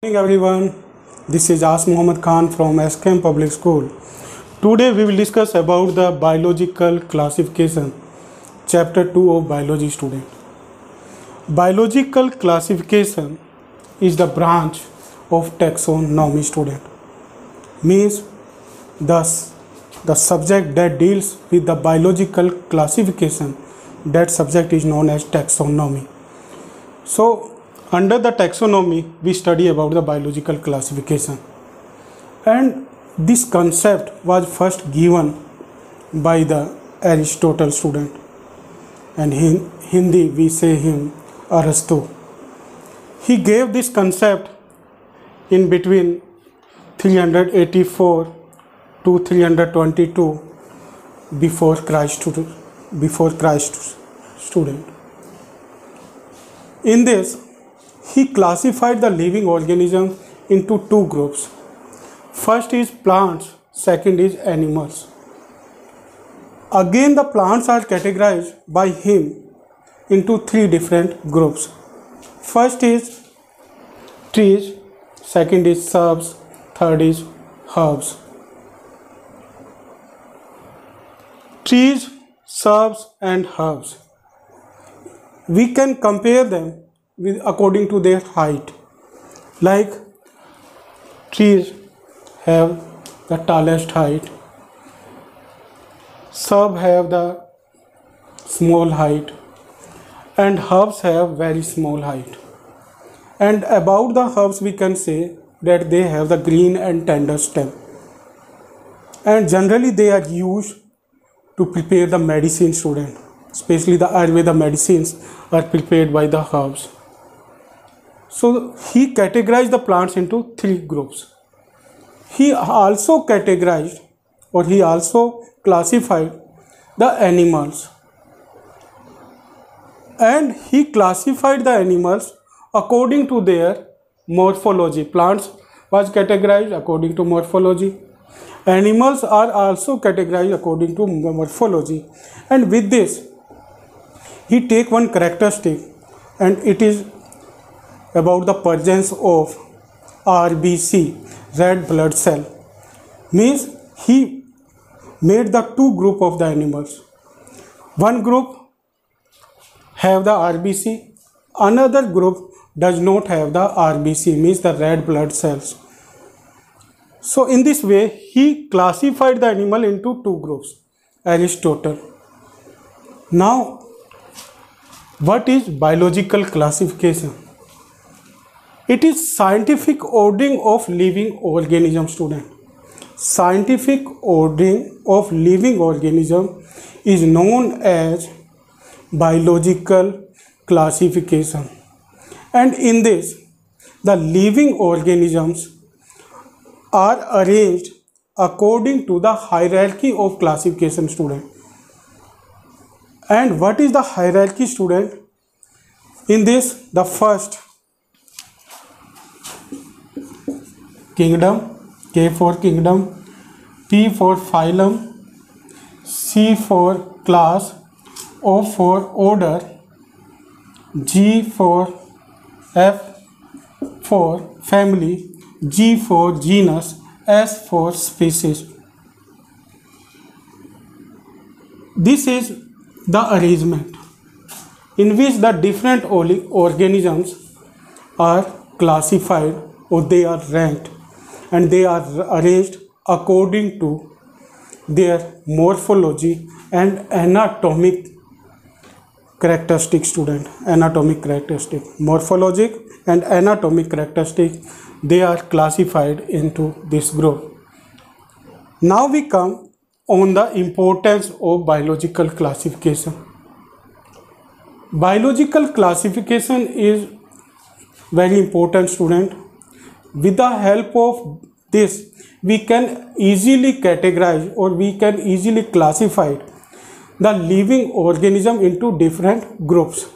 Good morning everyone, this is As Muhammad Khan from SKM Public School. Today we will discuss about the biological classification, chapter 2 of biology student. Biological classification is the branch of taxonomy student. Means thus the subject that deals with the biological classification, that subject is known as taxonomy. So under the taxonomy, we study about the biological classification, and this concept was first given by the Aristotle student, and in Hindi we say him Arastu. He gave this concept in between 384 to 322 before Christ student. In this, he classified the living organisms into two groups. First is plants, second is animals. Again, the plants are categorized by him into three different groups. First is trees, second is shrubs, third is herbs. Trees, shrubs and herbs, we can compare them with according to their height. Like trees have the tallest height, shrubs have the small height, and herbs have very small height. And about the herbs we can say that they have the green and tender stem, and generally they are used to prepare the medicine student, especially the Ayurveda medicines are prepared by the herbs. So he categorized the plants into three groups. He also categorized or he also classified the animals, and he classified the animals according to their morphology. Plants was categorized according to morphology. Animals are also categorized according to morphology, and with this he take one characteristic, and it is about the presence of RBC, red blood cell. Means he made the two group of the animals. One group have the RBC, another group does not have the RBC, means the red blood cells. So in this way he classified the animal into two groups, Aristotle. Now what is biological classification? It is scientific ordering of living organism student. Scientific ordering of living organism is known as biological classification, and in this the living organisms are arranged according to the hierarchy of classification student. And what is the hierarchy student? In this, the first kingdom, K for kingdom, P for phylum, C for class, O for order, G for F for family, G for genus, S for species. This is the arrangement in which the different organisms are classified or they are ranked, and they are arranged according to their morphology and anatomic characteristic student. Anatomic characteristic, morphologic and anatomic characteristic, they are classified into this group. Now we come on the importance of biological classification. Biological classification is very important student. With the help of this we can easily categorize or we can easily classify the living organism into different groups,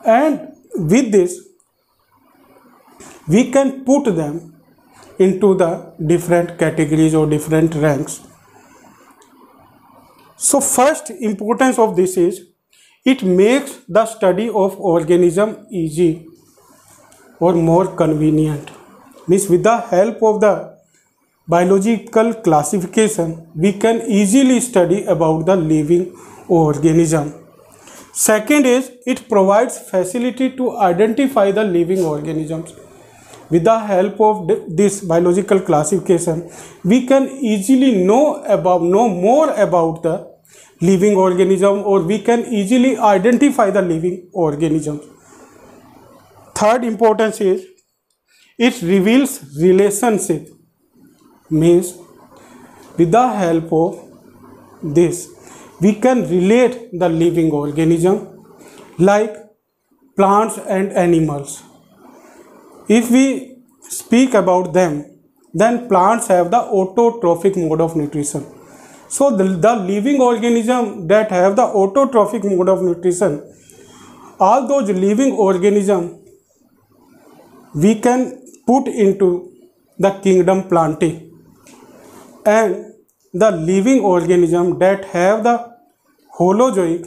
and with this we can put them into the different categories or different ranks. So first importance of this is it makes the study of organism easy. or more convenient. Means with the help of the biological classification, we can easily study about the living organism. Second is, it provides facility to identify the living organisms. With the help of this biological classification, we can easily know more about the living organism, or we can easily identify the living organisms. Third importance is, it reveals relationship. Means with the help of this, we can relate the living organism like plants and animals. If we speak about them, then plants have the autotrophic mode of nutrition. So the living organism that have the autotrophic mode of nutrition, all those living organism we can put into the kingdom Plantae. And the living organism that have the holozoic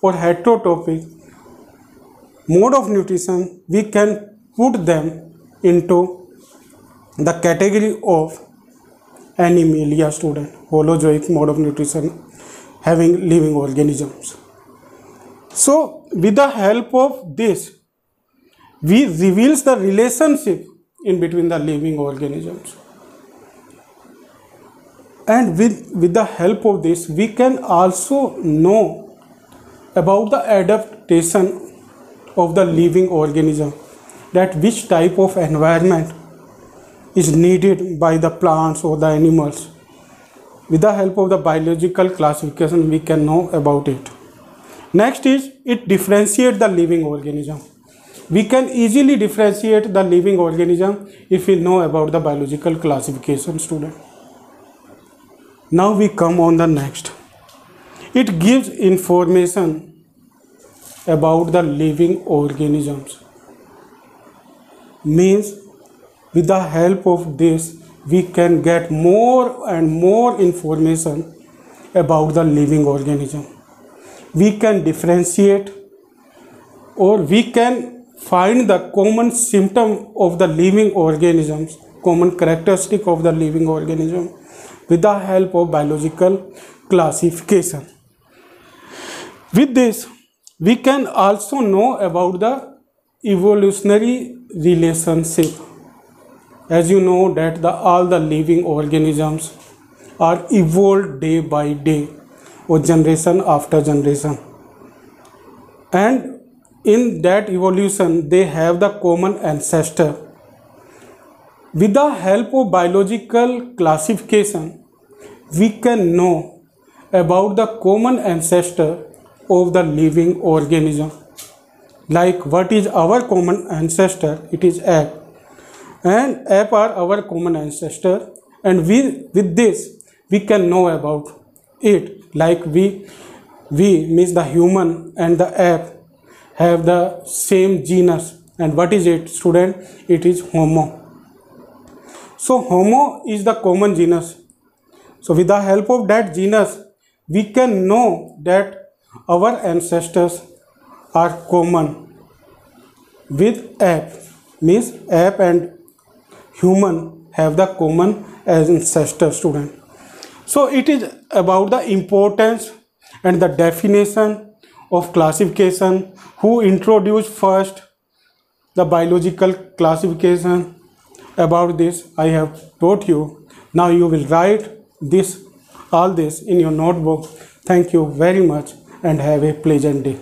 or heterotrophic mode of nutrition, we can put them into the category of Animalia, student. Holozoic mode of nutrition having living organisms. So with the help of this, we reveals the relationship in between the living organisms. And with the help of this, we can also know about the adaptation of the living organism, that which type of environment is needed by the plants or the animals. With the help of the biological classification, we can know about it. Next is, it differentiates the living organism. We can easily differentiate the living organism if we know about the biological classification, student. Now we come on the next. It gives information about the living organisms. Means with the help of this, we can get more and more information about the living organism. We can differentiate, or we can find the common symptom of the living organisms, common characteristic of the living organism, with the help of biological classification. With this, we can also know about the evolutionary relationship. As you know that all the living organisms are evolved day by day or generation after generation, and in that evolution they have the common ancestor. With the help of biological classification, we can know about the common ancestor of the living organism. Like, what is our common ancestor? It is ape, and ape are our common ancestor, and with this we can know about it. Like we means the human and the ape have the same genus, and what is it, student? It is Homo. So Homo is the common genus. So with the help of that genus, we can know that our ancestors are common with ape. Means ape and human have the common ancestor, student. So it is about the importance and the definition of classification. Who introduced first the biological classification? About this I have taught you. Now you will write all this in your notebook. Thank you very much and have a pleasant day.